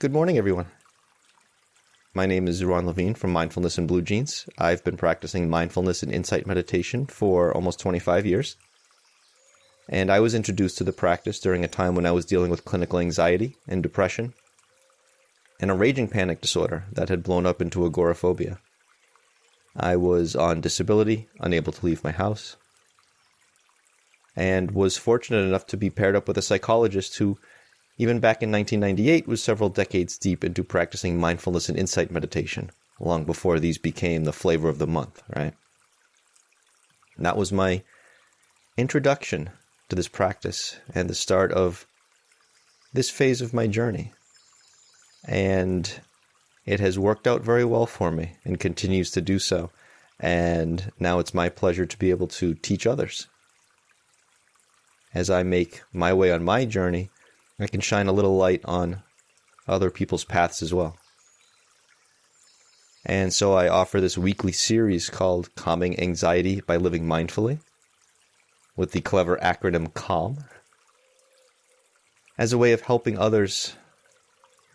Good morning, everyone. My name is Ron Levine from Mindfulness and Blue Jeans. I've been practicing mindfulness and insight meditation for almost 25 years. And I was introduced to the practice during a time when I was dealing with clinical anxiety and depression and a raging panic disorder that had blown up into agoraphobia. I was on disability, unable to leave my house, and was fortunate enough to be paired up with a psychologist who, even back in 1998, was several decades deep into practicing mindfulness and insight meditation, long before these became the flavor of the month, right? And that was my introduction to this practice and the start of this phase of my journey. And it has worked out very well for me and continues to do so. And now it's my pleasure to be able to teach others. As I make my way on my journey, I can shine a little light on other people's paths as well. And so I offer this weekly series called Calming Anxiety by Living Mindfully, with the clever acronym CALM, as a way of helping others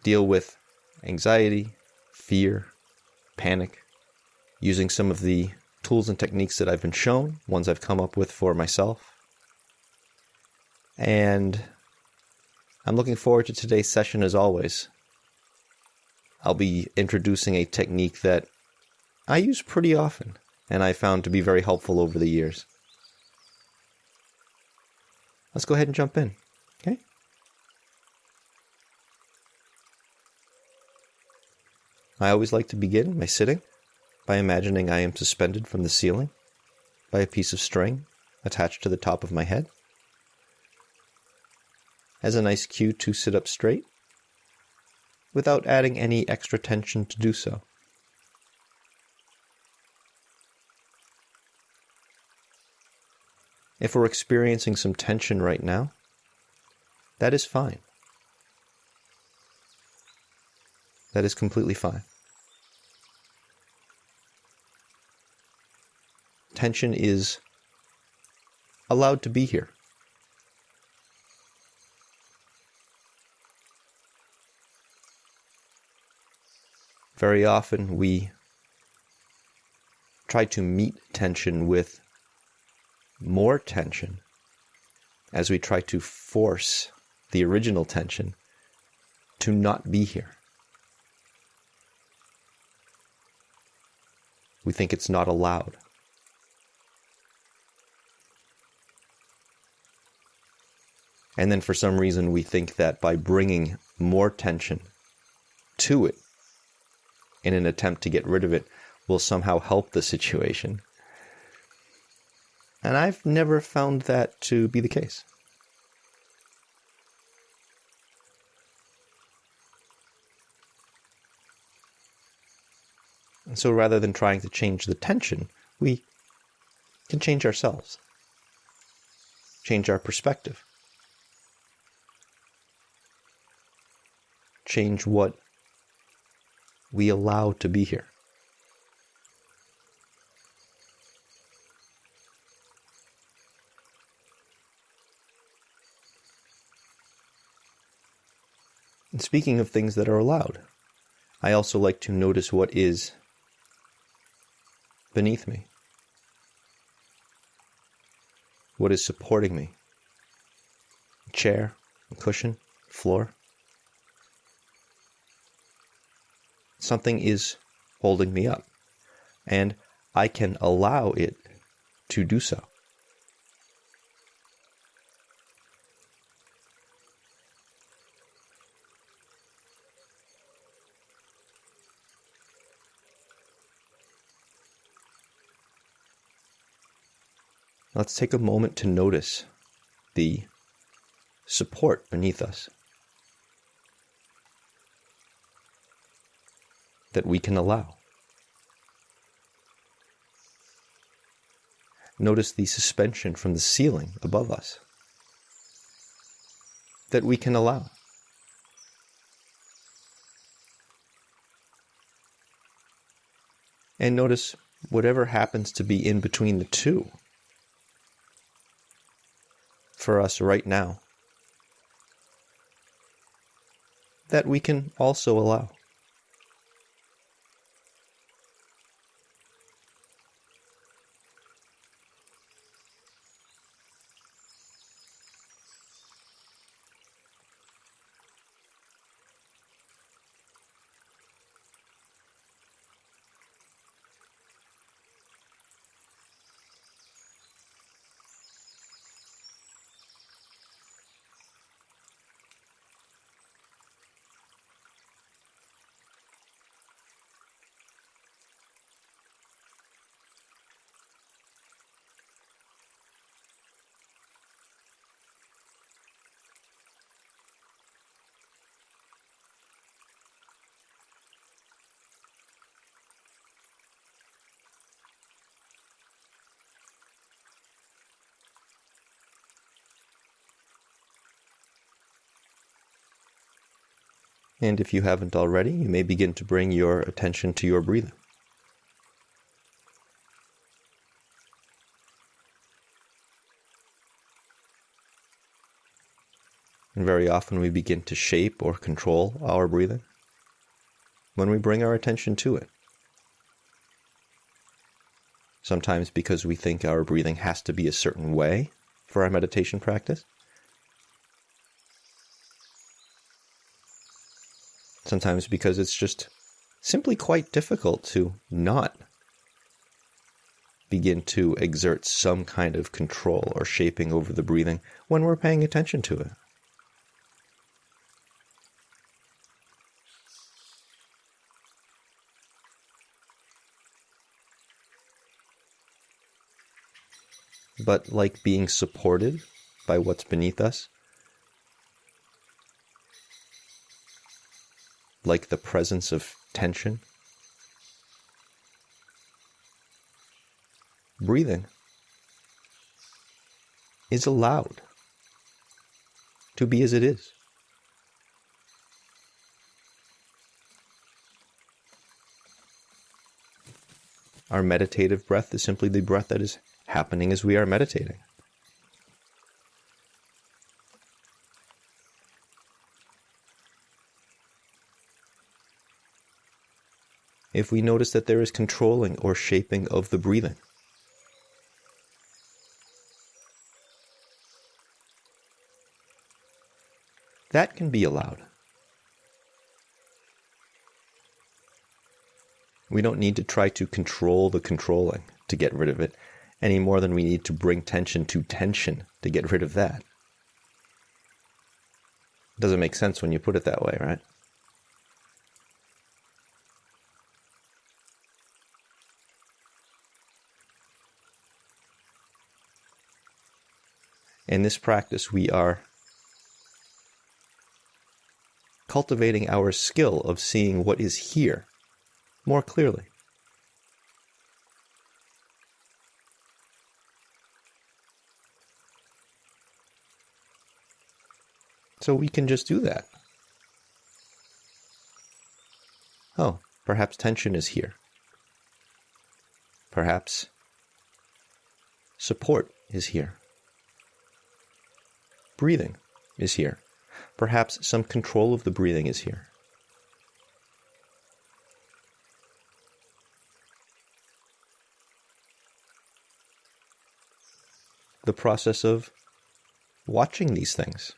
deal with anxiety, fear, panic, using some of the tools and techniques that I've been shown, ones I've come up with for myself. And I'm looking forward to today's session as always. I'll be introducing a technique that I use pretty often and I found to be very helpful over the years. Let's go ahead and jump in, okay? I always like to begin my sitting by imagining I am suspended from the ceiling by a piece of string attached to the top of my head, as a nice cue to sit up straight, without adding any extra tension to do so. If we're experiencing some tension right now, that is fine. That is completely fine. Tension is allowed to be here. Very often we try to meet tension with more tension as we try to force the original tension to not be here. We think it's not allowed. And then for some reason we think that by bringing more tension to it in an attempt to get rid of it will somehow help the situation. And I've never found that to be the case. And so rather than trying to change the tension, we can change ourselves, change our perspective, change what we allow to be here. And speaking of things that are allowed, I also like to notice what is beneath me, what is supporting me. A chair, a cushion, floor. Something is holding me up, and I can allow it to do so. Let's take a moment to notice the support beneath us that we can allow. Notice the suspension from the ceiling above us that we can allow. And notice whatever happens to be in between the two for us right now, that we can also allow. And if you haven't already, you may begin to bring your attention to your breathing. And very often we begin to shape or control our breathing when we bring our attention to it. Sometimes because we think our breathing has to be a certain way for our meditation practice. Sometimes because it's just simply quite difficult to not begin to exert some kind of control or shaping over the breathing when we're paying attention to it. But like being supported by what's beneath us, like the presence of tension, breathing is allowed to be as it is. Our meditative breath is simply the breath that is happening as we are meditating. If we notice that there is controlling or shaping of the breathing, that can be allowed. We don't need to try to control the controlling to get rid of it, any more than we need to bring tension to tension to get rid of that. Doesn't make sense when you put it that way, right? In this practice, we are cultivating our skill of seeing what is here more clearly. So we can just do that. Oh, perhaps tension is here. Perhaps support is here. Breathing is here. Perhaps some control of the breathing is here. The process of watching these things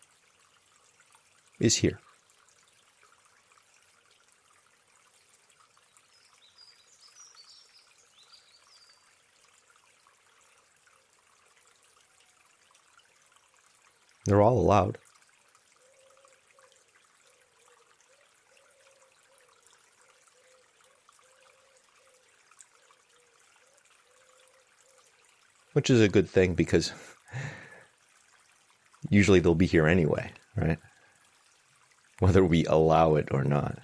is here. They're all allowed. Which is a good thing because usually they'll be here anyway, right? Whether we allow it or not.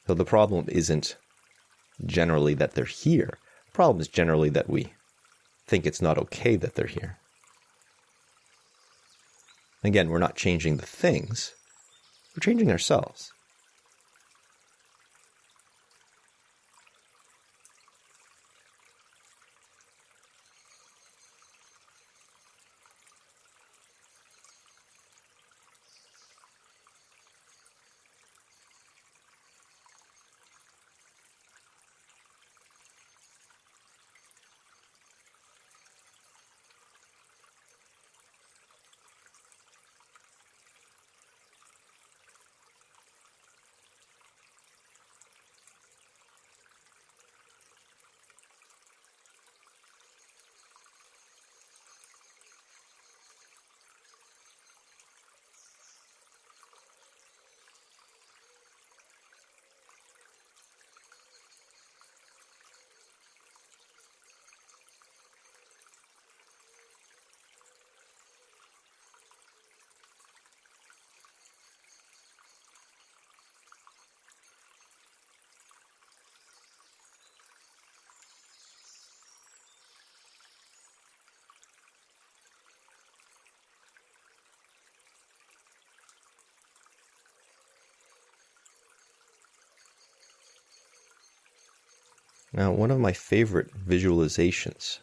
So the problem isn't generally that they're here. The problem is generally that we think it's not okay that they're here. Again, we're not changing the things, we're changing ourselves. Now, one of my favorite visualizations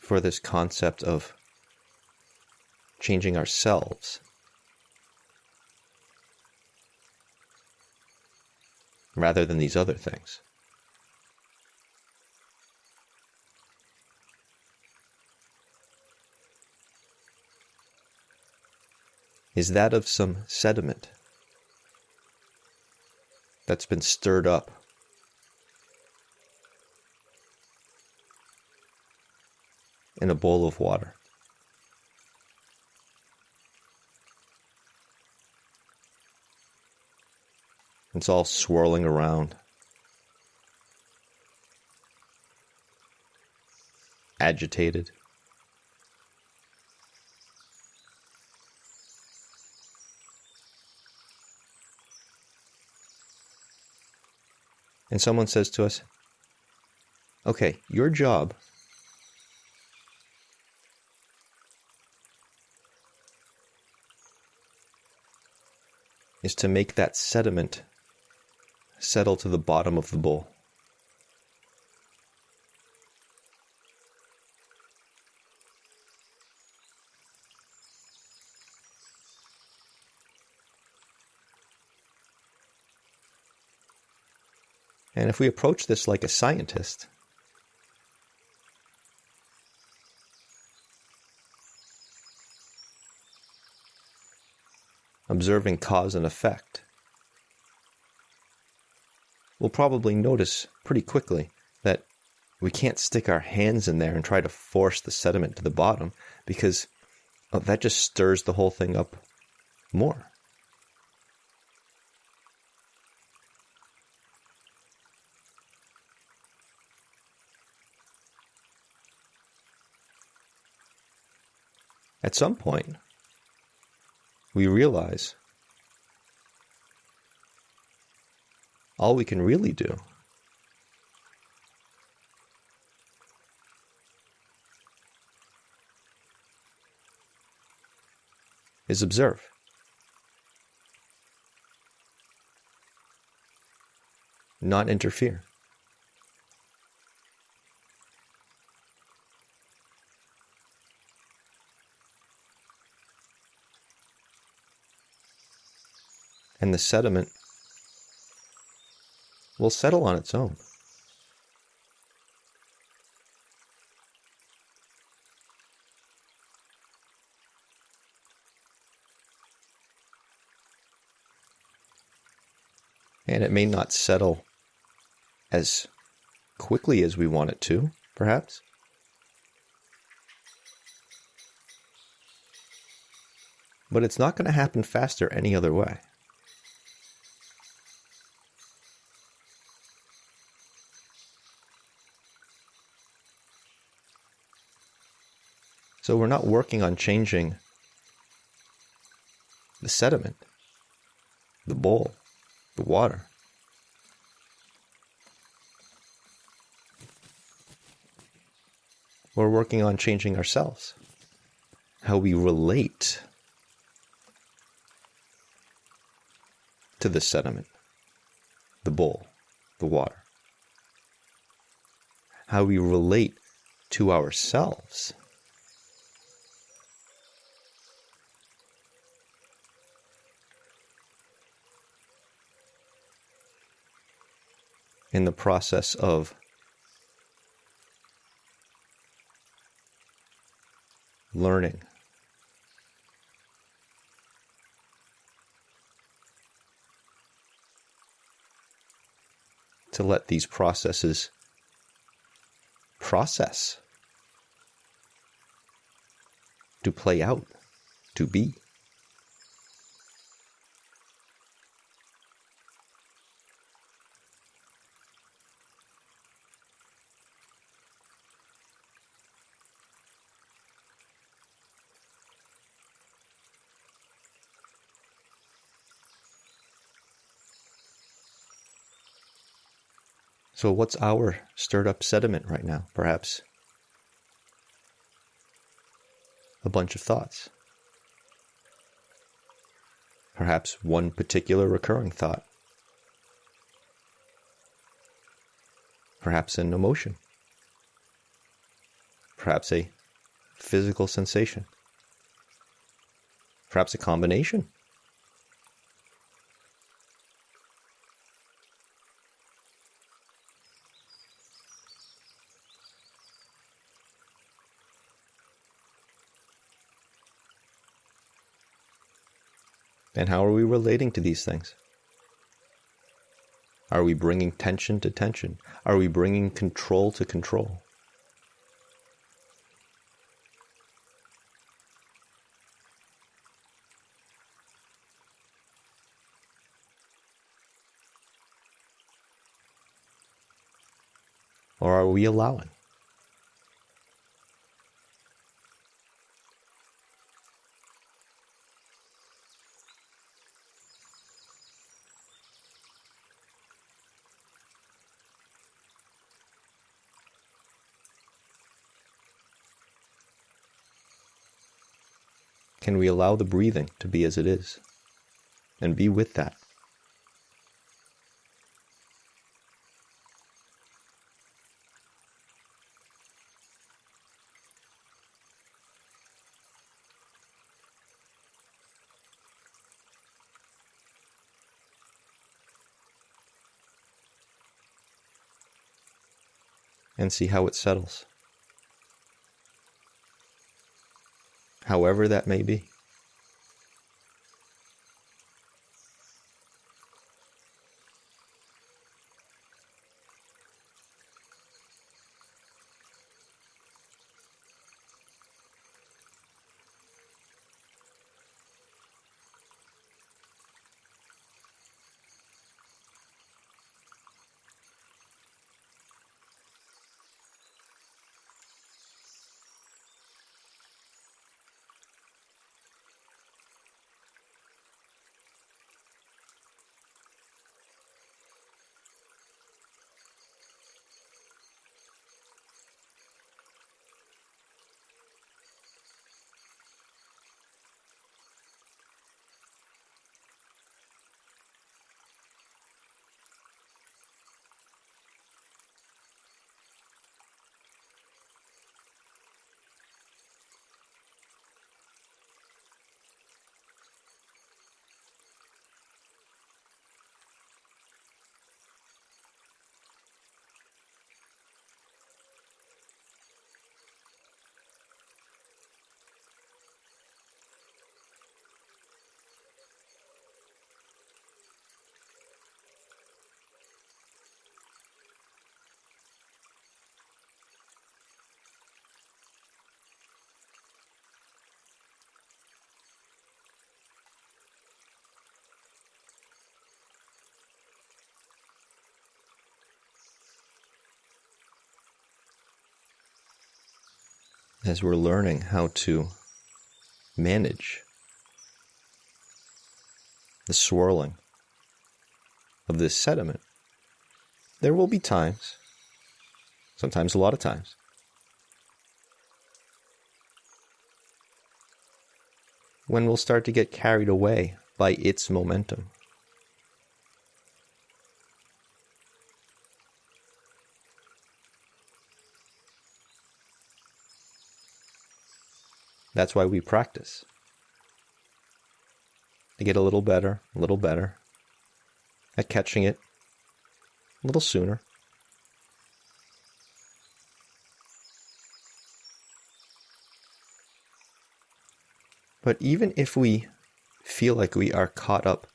for this concept of changing ourselves rather than these other things is that of some sediment that's been stirred up in a bowl of water. It's all swirling around, agitated. And someone says to us, okay, your job is to make that sediment settle to the bottom of the bowl. And if we approach this like a scientist, observing cause and effect, we'll probably notice pretty quickly that we can't stick our hands in there and try to force the sediment to the bottom, because that just stirs the whole thing up more. At some point, we realize all we can really do is observe. Not interfere. And the sediment will settle on its own. And it may not settle as quickly as we want it to, perhaps. But it's not going to happen faster any other way. So we're not working on changing the sediment, the bowl, the water. We're working on changing ourselves, how we relate to the sediment, the bowl, the water, how we relate to ourselves. In the process of learning to let these processes process, to play out, to be. So what's our stirred up sediment right now? Perhaps a bunch of thoughts. Perhaps one particular recurring thought. Perhaps an emotion. Perhaps a physical sensation. Perhaps a combination. And how are we relating to these things? Are we bringing tension to tension? Are we bringing control to control? Or are we allowing? Can we allow the breathing to be as it is and be with that? And see how it settles. However that may be. As we're learning how to manage the swirling of this sediment, there will be times, sometimes a lot of times, when we'll start to get carried away by its momentum. That's why we practice. To get a little better at catching it a little sooner. But even if we feel like we are caught up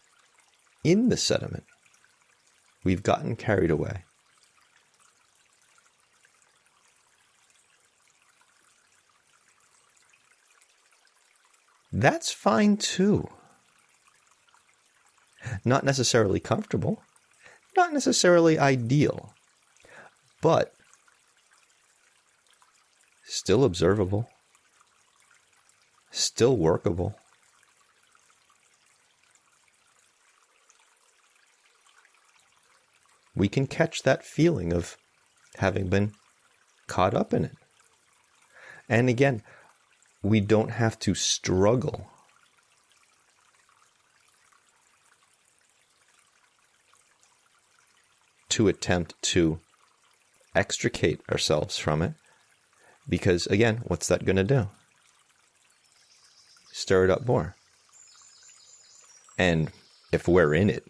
in the sediment, we've gotten carried away, that's fine too. Not necessarily comfortable, not necessarily ideal, but still observable, still workable. We can catch that feeling of having been caught up in it. And again, we don't have to struggle to attempt to extricate ourselves from it. Because, again, what's that going to do? Stir it up more. And if we're in it,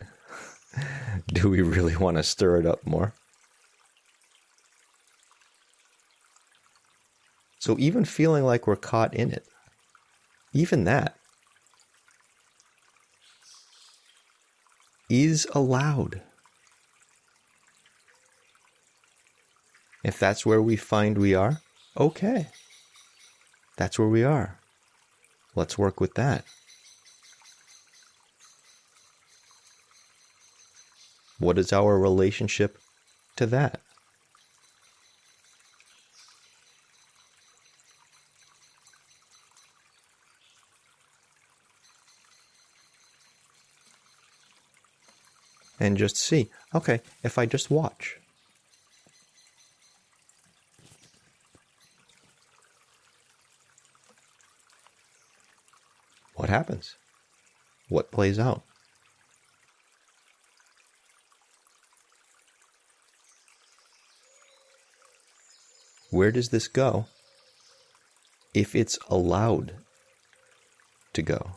do we really want to stir it up more? So even feeling like we're caught in it, even that is allowed. If that's where we find we are, okay. That's where we are. Let's work with that. What is our relationship to that? And just see, okay, if I just watch. What happens? What plays out? Where does this go if it's allowed to go?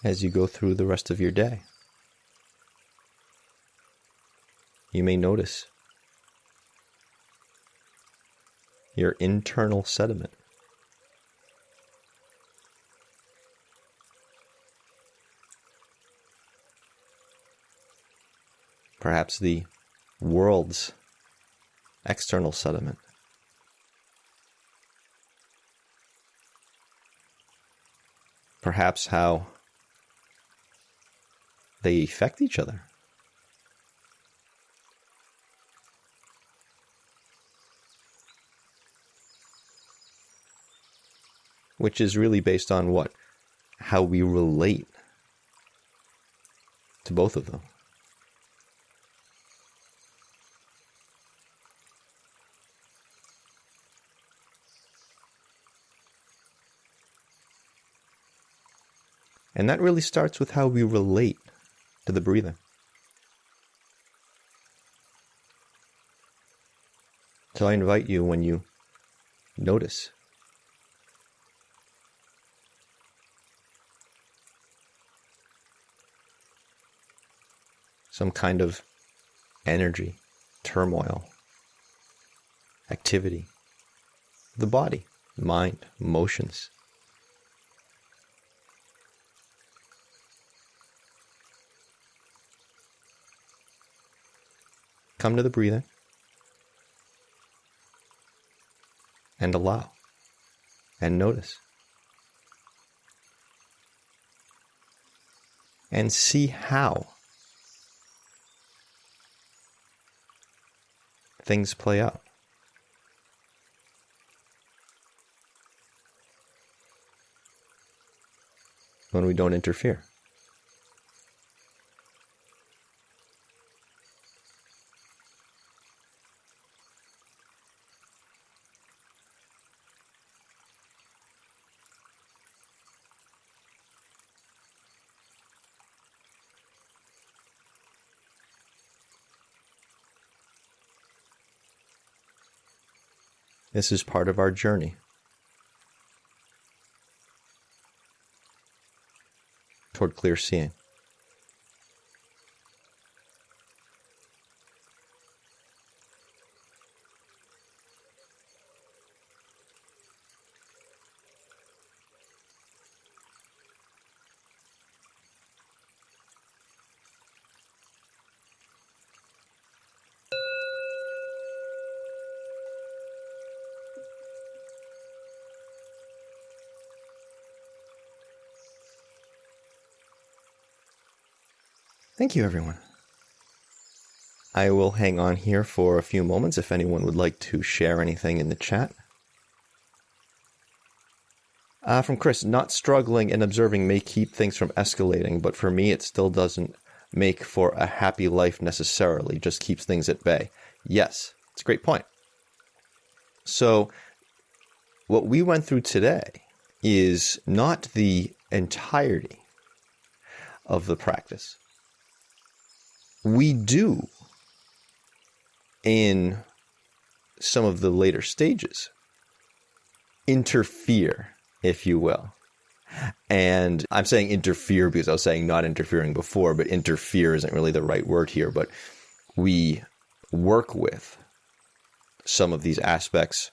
As you go through the rest of your day, you may notice your internal sediment. Perhaps the world's external sediment. Perhaps how they affect each other. Which is really based on what? How we relate to both of them. And that really starts with how we relate to the breathing. So I invite you, when you notice some kind of energy, turmoil, activity, the body, mind, emotions, come to the breathing and allow and notice. And see how things play out. When we don't interfere. This is part of our journey toward clear seeing. Thank you, everyone. I will hang on here for a few moments if anyone would like to share anything in the chat. From Chris, not struggling and observing may keep things from escalating, but for me it still doesn't make for a happy life necessarily, just keeps things at bay. Yes, it's a great point. So what we went through today is not the entirety of the practice. We do, in some of the later stages, interfere, if you will. And I'm saying interfere because I was saying not interfering before, but interfere isn't really the right word here. But we work with some of these aspects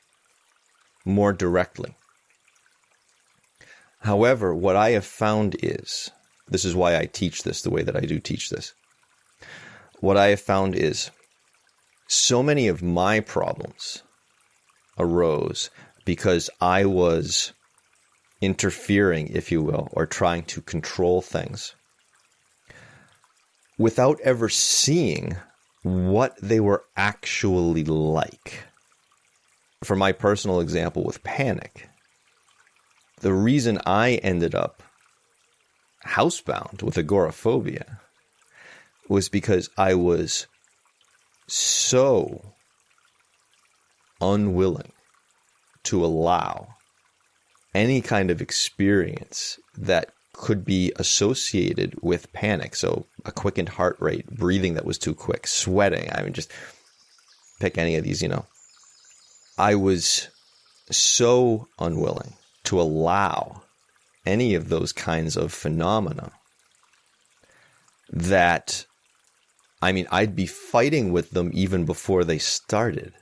more directly. However, what I have found is, this is why I teach this the way that I do teach this. What I have found is so many of my problems arose because I was interfering, if you will, or trying to control things without ever seeing what they were actually like. For my personal example with panic, the reason I ended up housebound with agoraphobia was because I was so unwilling to allow any kind of experience that could be associated with panic. So a quickened heart rate, breathing that was too quick, sweating. I mean, just pick any of these, I was so unwilling to allow any of those kinds of phenomena that, I'd be fighting with them even before they started.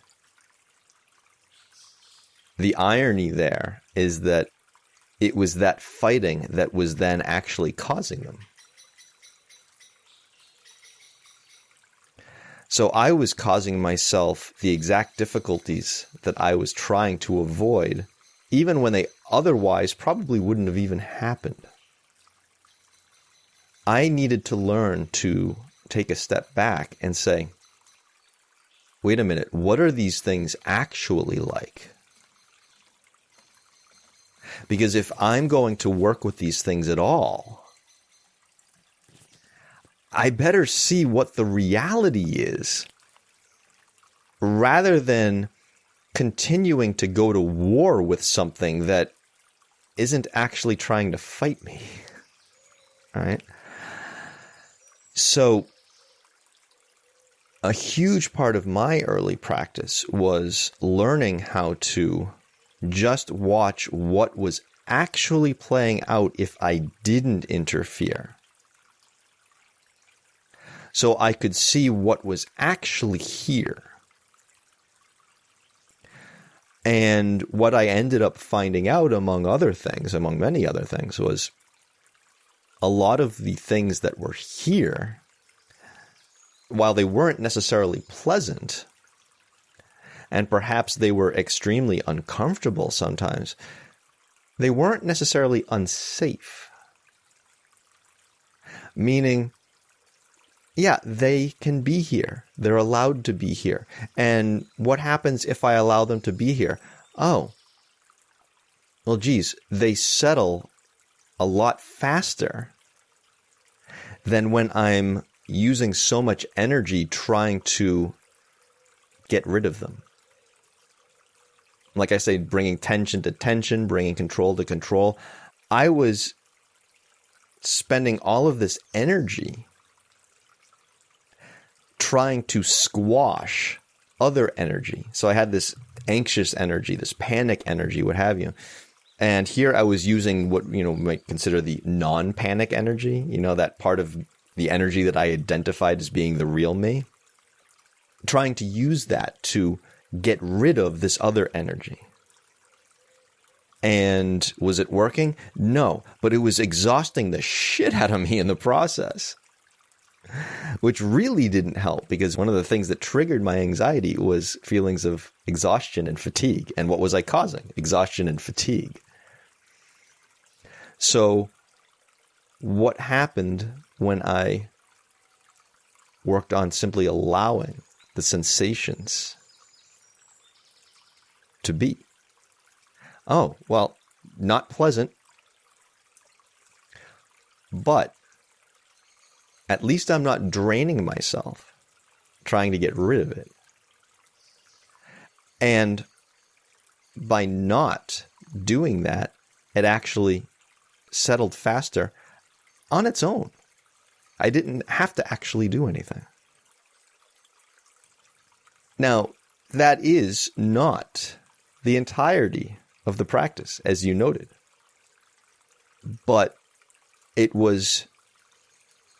The irony there is that it was that fighting that was then actually causing them. So I was causing myself the exact difficulties that I was trying to avoid, even when they otherwise probably wouldn't have even happened. I needed to learn to take a step back and say, wait a minute, what are these things actually like? Because if I'm going to work with these things at all, I better see what the reality is rather than continuing to go to war with something that isn't actually trying to fight me. All right? So a huge part of my early practice was learning how to just watch what was actually playing out if I didn't interfere. So I could see what was actually here. And what I ended up finding out, among many other things, was a lot of the things that were here, while they weren't necessarily pleasant, and perhaps they were extremely uncomfortable sometimes, they weren't necessarily unsafe. Meaning, yeah, they can be here. They're allowed to be here. And what happens if I allow them to be here? Oh, well, geez, they settle a lot faster than when I'm using so much energy trying to get rid of them. Like I say, bringing tension to tension, bringing control to control. I was spending all of this energy trying to squash other energy. So I had this anxious energy, this panic energy, what have you. And here I was using what, might consider the non-panic energy, that part of the energy that I identified as being the real me, trying to use that to get rid of this other energy. And was it working? No, but it was exhausting the shit out of me in the process, which really didn't help, because one of the things that triggered my anxiety was feelings of exhaustion and fatigue. And what was I causing? Exhaustion and fatigue. So what happened when I worked on simply allowing the sensations to be? Oh, well, not pleasant, but at least I'm not draining myself trying to get rid of it. And by not doing that, it actually settled faster on its own. I didn't have to actually do anything. Now, that is not the entirety of the practice, as you noted. But it was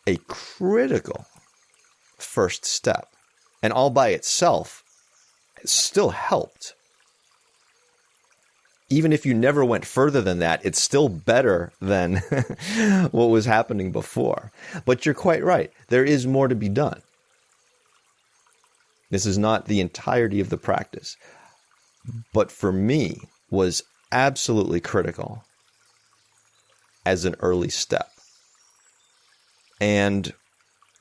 a critical first step. And all by itself, it still helped. Even if you never went further than that, it's still better than what was happening before. But you're quite right. There is more to be done. This is not the entirety of the practice. But for me, was absolutely critical as an early step. And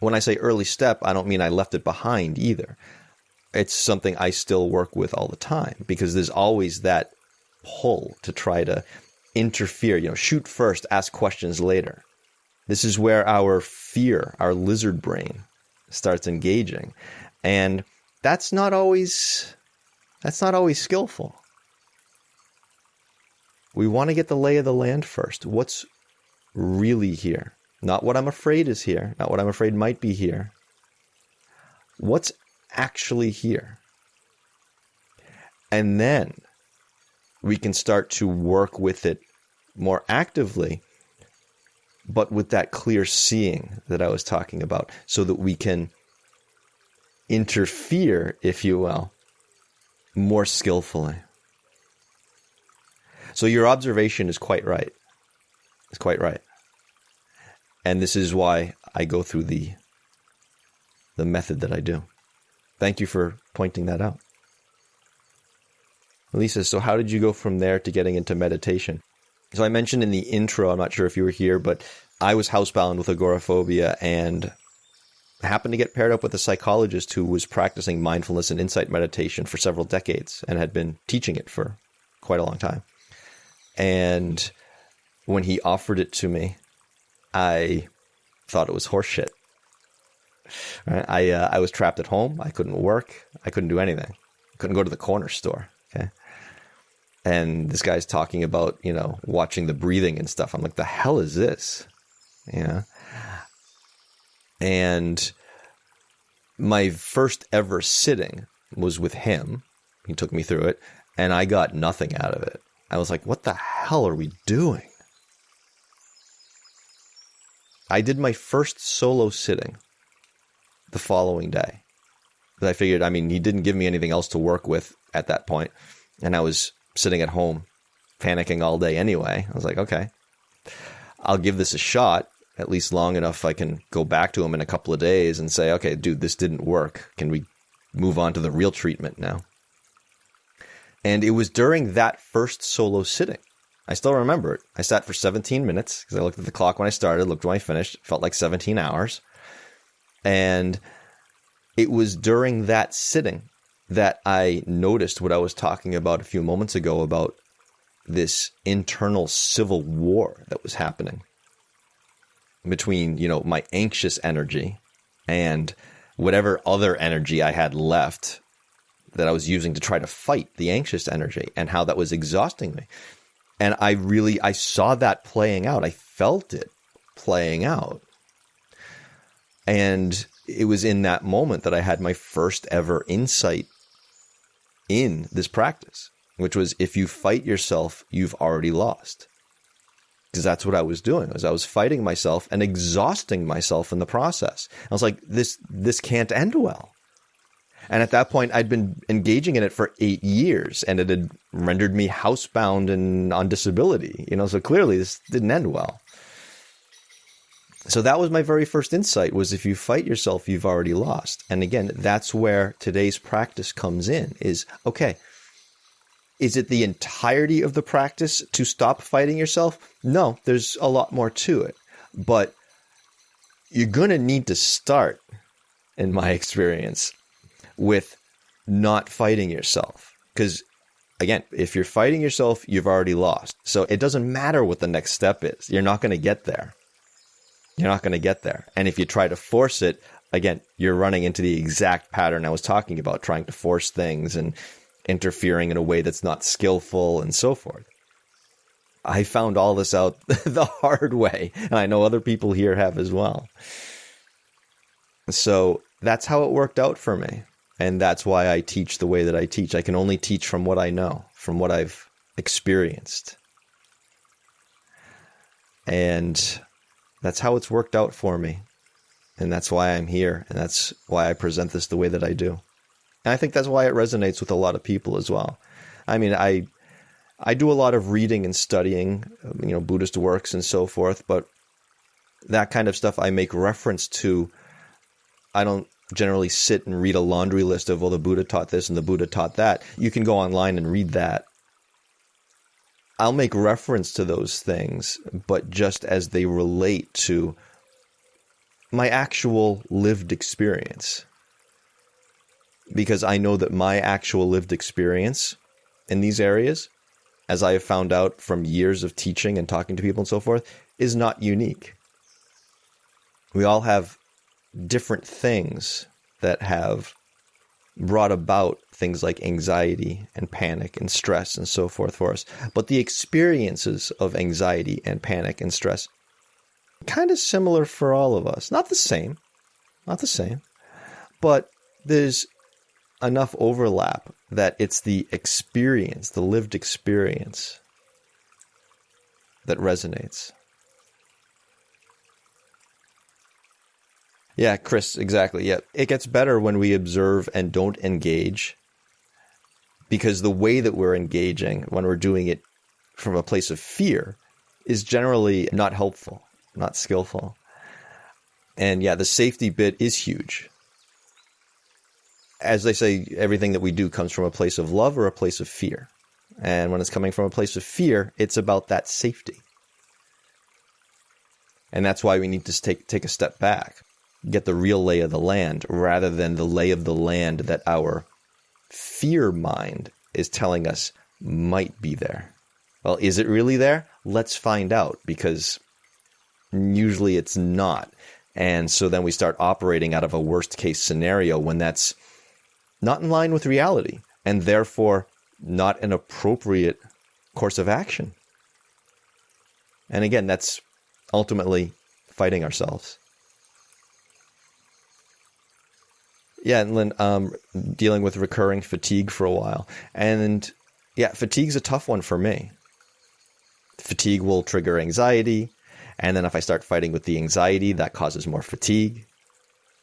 when I say early step, I don't mean I left it behind either. It's something I still work with all the time, because there's always that pull to try to interfere, shoot first, ask questions later. This is where our fear, our lizard brain, starts engaging. And that's not always skillful. We want to get the lay of the land first. What's really here? Not what I'm afraid is here, not what I'm afraid might be here. What's actually here? And then we can start to work with it more actively, but with that clear seeing that I was talking about, so that we can interfere, if you will, more skillfully. So your observation is quite right. It's quite right. And this is why I go through the method that I do. Thank you for pointing that out. Lisa, so how did you go from there to getting into meditation? So I mentioned in the intro, I'm not sure if you were here, but I was housebound with agoraphobia and happened to get paired up with a psychologist who was practicing mindfulness and insight meditation for several decades and had been teaching it for quite a long time. And when he offered it to me, I thought it was horseshit. Right? I was trapped at home. I couldn't work. I couldn't do anything. I couldn't go to the corner store. Okay. And this guy's talking about, watching the breathing and stuff. I'm like, the hell is this? And my first ever sitting was with him. He took me through it, and I got nothing out of it. I was like, what the hell are we doing? I did my first solo sitting the following day. I figured, he didn't give me anything else to work with at that point, and I was sitting at home panicking all day anyway. I was like, okay, I'll give this a shot, at least long enough I can go back to him in a couple of days and say, okay, dude, this didn't work. Can we move on to the real treatment now? And it was during that first solo sitting. I still remember it. I sat for 17 minutes because I looked at the clock when I started, looked when I finished. It felt like 17 hours. And it was during that sitting that I noticed what I was talking about a few moments ago about this internal civil war that was happening between, my anxious energy and whatever other energy I had left that I was using to try to fight the anxious energy, and how that was exhausting me. And I saw that playing out. I felt it playing out. And it was in that moment that I had my first ever insight in this practice, which was if you fight yourself, you've already lost. Because that's what I was doing, was I was fighting myself and exhausting myself in the process. I was like, this can't end well. And at that point, I'd been engaging in it for 8 years, and it had rendered me housebound and on disability. So clearly this didn't end well. So that was my very first insight, was if you fight yourself, you've already lost. And again, that's where today's practice comes in, is, okay, is it the entirety of the practice to stop fighting yourself? No, there's a lot more to it. But you're going to need to start, in my experience, with not fighting yourself. Because, again, if you're fighting yourself, you've already lost. So it doesn't matter what the next step is. You're not going to get there. You're not going to get there. And if you try to force it, again, you're running into the exact pattern I was talking about, trying to force things and interfering in a way that's not skillful and so forth. I found all this out the hard way, and I know other people here have as well. So that's how it worked out for me. And that's why I teach the way that I teach. I can only teach from what I know, from what I've experienced. And that's how it's worked out for me. And that's why I'm here. And that's why I present this the way that I do. And I think that's why it resonates with a lot of people as well. I mean, I do a lot of reading and studying, Buddhist works and so forth, but that kind of stuff I make reference to. I don't generally sit and read a laundry list of, well, the Buddha taught this and the Buddha taught that. You can go online and read that. I'll make reference to those things, but just as they relate to my actual lived experience. Because I know that my actual lived experience in these areas, as I have found out from years of teaching and talking to people and so forth, is not unique. We all have different things that have brought about things like anxiety and panic and stress and so forth for us. But the experiences of anxiety and panic and stress, kind of similar for all of us. Not the same, but there's enough overlap that it's the experience, the lived experience, that resonates. Yeah, Chris, exactly. Yeah, it gets better when we observe and don't engage, because the way that we're engaging when we're doing it from a place of fear is generally not helpful, not skillful. And yeah, the safety bit is huge. As they say, everything that we do comes from a place of love or a place of fear. And when it's coming from a place of fear, it's about that safety. And that's why we need to take a step back, get the real lay of the land, rather than the lay of the land that our fear mind is telling us might be there. Well, is it really there? Let's find out, because usually it's not. And so then we start operating out of a worst case scenario when that's not in line with reality, and therefore not an appropriate course of action. And again, that's ultimately fighting ourselves. Yeah, and Lynn, dealing with recurring fatigue for a while. And yeah, fatigue's a tough one for me. Fatigue will trigger anxiety. And then if I start fighting with the anxiety, that causes more fatigue.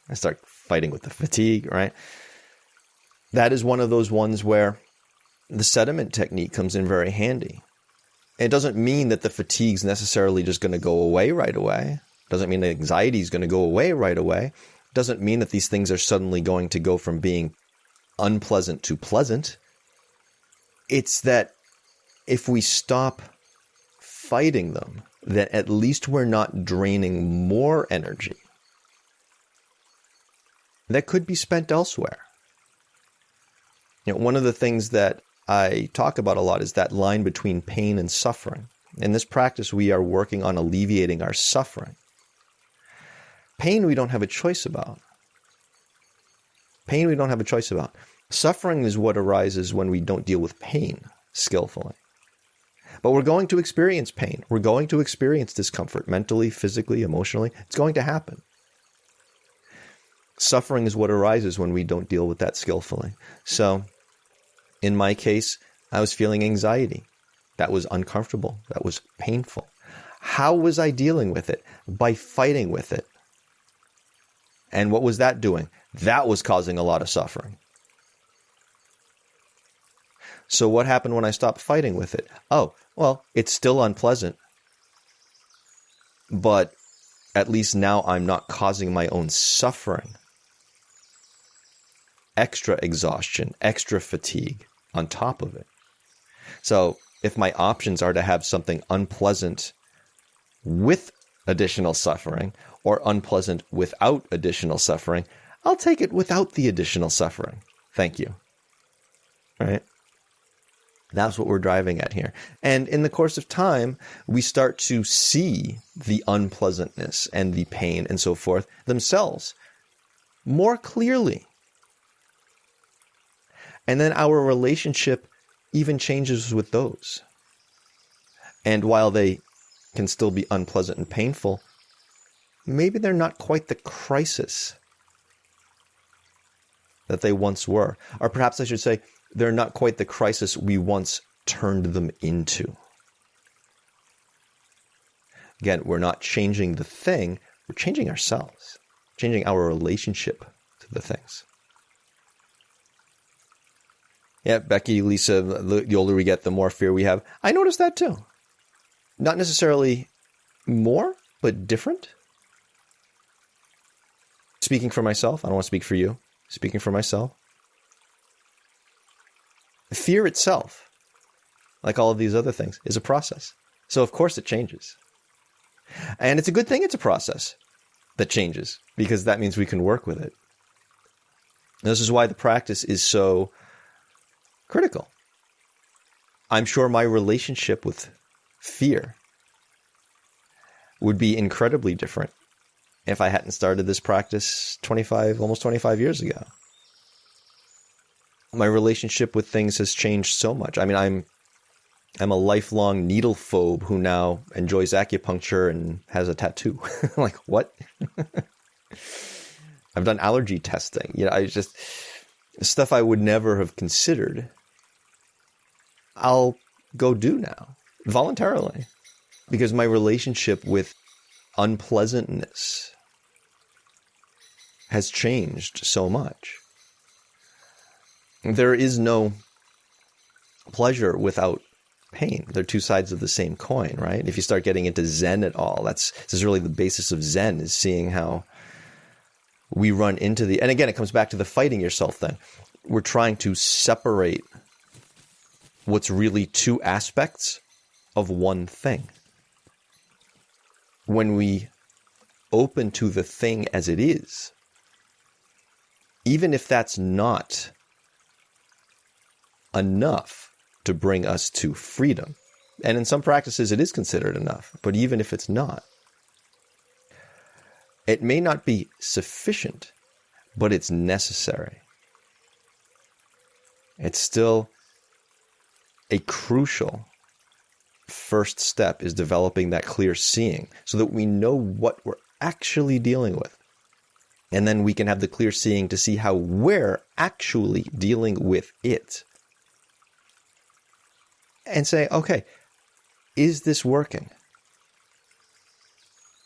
I start fighting with the fatigue, right? That is one of those ones where the sediment technique comes in very handy. It doesn't mean that the fatigue's necessarily just going to go away right away. It doesn't mean the anxiety is going to go away right away. It doesn't mean that these things are suddenly going to go from being unpleasant to pleasant. It's that if we stop fighting them, then at least we're not draining more energy that could be spent elsewhere. One of the things that I talk about a lot is that line between pain and suffering. In this practice, we are working on alleviating our suffering. Pain we don't have a choice about. Suffering is what arises when we don't deal with pain skillfully. But we're going to experience pain. We're going to experience discomfort mentally, physically, emotionally. It's going to happen. Suffering is what arises when we don't deal with that skillfully. So In my case, I was feeling anxiety. That was uncomfortable. That was painful. How was I dealing with it? By fighting with it. And what was that doing? That was causing a lot of suffering. So what happened when I stopped fighting with it? Oh, well, it's still unpleasant. But at least now I'm not causing my own suffering. Extra exhaustion, extra fatigue on top of it. So if my options are to have something unpleasant with additional suffering or unpleasant without additional suffering, I'll take it without the additional suffering. Thank you. Right? That's what we're driving at here. And in the course of time, we start to see the unpleasantness and the pain and so forth themselves more clearly. And then our relationship even changes with those. And while they can still be unpleasant and painful, maybe they're not quite the crisis that they once were. Or perhaps I should say, they're not quite the crisis we once turned them into. Again, we're not changing the thing, we're changing ourselves, changing our relationship to the things. Yeah, Becky, Lisa, the older we get, the more fear we have. I noticed that too. Not necessarily more, but different. Speaking for myself, I don't want to speak for you. Speaking for myself. Fear itself, like all of these other things, is a process. So of course it changes. And it's a good thing it's a process that changes, because that means we can work with it. And this is why the practice is so critical. I'm sure my relationship with fear would be incredibly different if I hadn't started this practice almost 25 years ago. My relationship with things has changed so much. I mean, I'm a lifelong needle phobe who now enjoys acupuncture and has a tattoo. Like, what? I've done allergy testing. Stuff I would never have considered. I'll go do now, voluntarily, because my relationship with unpleasantness has changed so much. There is no pleasure without pain. They're two sides of the same coin, right? If you start getting into Zen at all, this is really the basis of Zen, is seeing how we run into and again, it comes back to the fighting yourself thing. We're trying to separate what's really two aspects of one thing. When we open to the thing as it is, even if that's not enough to bring us to freedom, and in some practices it is considered enough, but even if it's not, it may not be sufficient, but it's necessary. It's still a crucial first step, is developing that clear seeing so that we know what we're actually dealing with. And then we can have the clear seeing to see how we're actually dealing with it. And say, okay, is this working?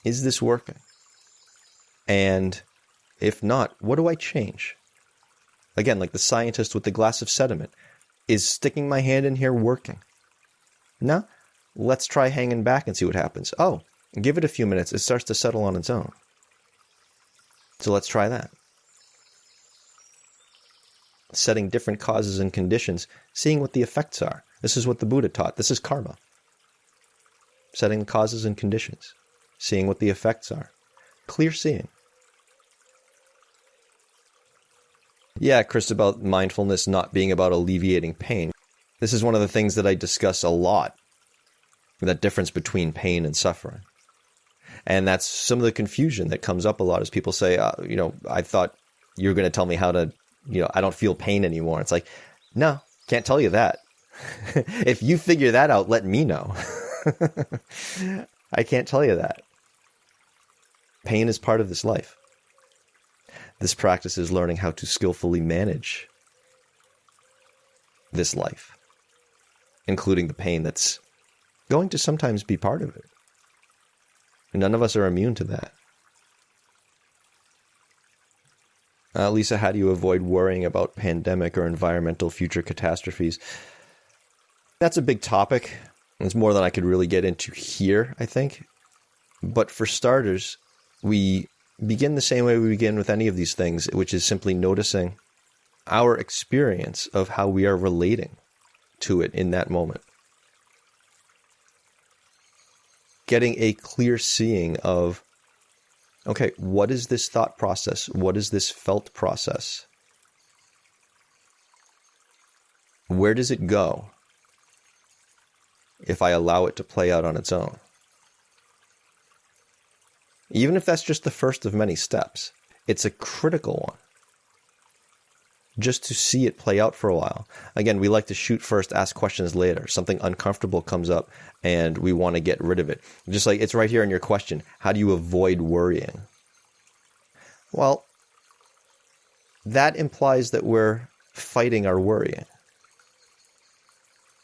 Is this working? And if not, what do I change? Again, like the scientist with the glass of sediment. Is sticking my hand in here working? No? Let's try hanging back and see what happens. Oh, give it a few minutes. It starts to settle on its own. So let's try that. Setting different causes and conditions, seeing what the effects are. This is what the Buddha taught. This is karma. Setting the causes and conditions, seeing what the effects are. Clear seeing. Yeah, Chris, about mindfulness not being about alleviating pain. This is one of the things that I discuss a lot, that difference between pain and suffering. And that's some of the confusion that comes up a lot as people say, I thought you were going to tell me how to, I don't feel pain anymore. It's like, no, can't tell you that. If you figure that out, let me know. I can't tell you that. Pain is part of this life. This practice is learning how to skillfully manage this life, including the pain that's going to sometimes be part of it. And none of us are immune to that. Lisa, how do you avoid worrying about pandemic or environmental future catastrophes? That's a big topic. It's more than I could really get into here, I think. But for starters, we begin the same way we begin with any of these things, which is simply noticing our experience of how we are relating to it in that moment. Getting a clear seeing of, okay, what is this thought process? What is this felt process? Where does it go if I allow it to play out on its own? Even if that's just the first of many steps, it's a critical one. Just to see it play out for a while. Again, we like to shoot first, ask questions later. Something uncomfortable comes up and we want to get rid of it. Just like it's right here in your question. How do you avoid worrying? Well, that implies that we're fighting our worrying.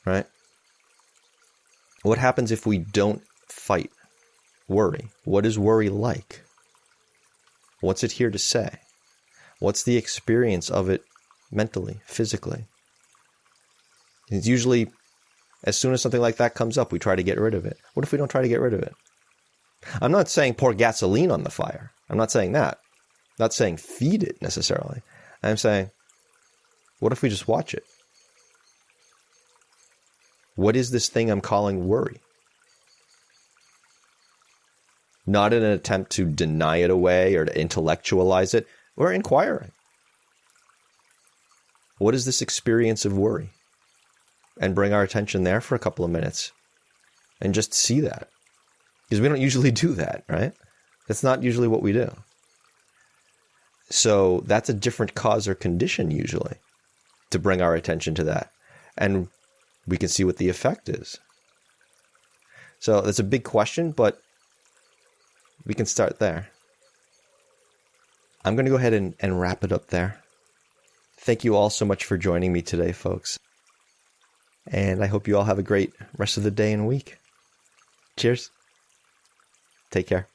Right? What happens if we don't fight worry? What is worry like? What's it here to say? What's the experience of it mentally, physically? It's usually, as soon as something like that comes up, we try to get rid of it. What if we don't try to get rid of it? I'm not saying pour gasoline on the fire. I'm not saying that. I'm not saying feed it necessarily. I'm saying, what if we just watch it? What is this thing I'm calling worry? Not in an attempt to deny it away or to intellectualize it. We're inquiring. What is this experience of worry? And bring our attention there for a couple of minutes and just see that. Because we don't usually do that, right? That's not usually what we do. So that's a different cause or condition usually to bring our attention to that. And we can see what the effect is. So that's a big question, but we can start there. I'm going to go ahead and wrap it up there. Thank you all so much for joining me today, folks. And I hope you all have a great rest of the day and week. Cheers. Take care.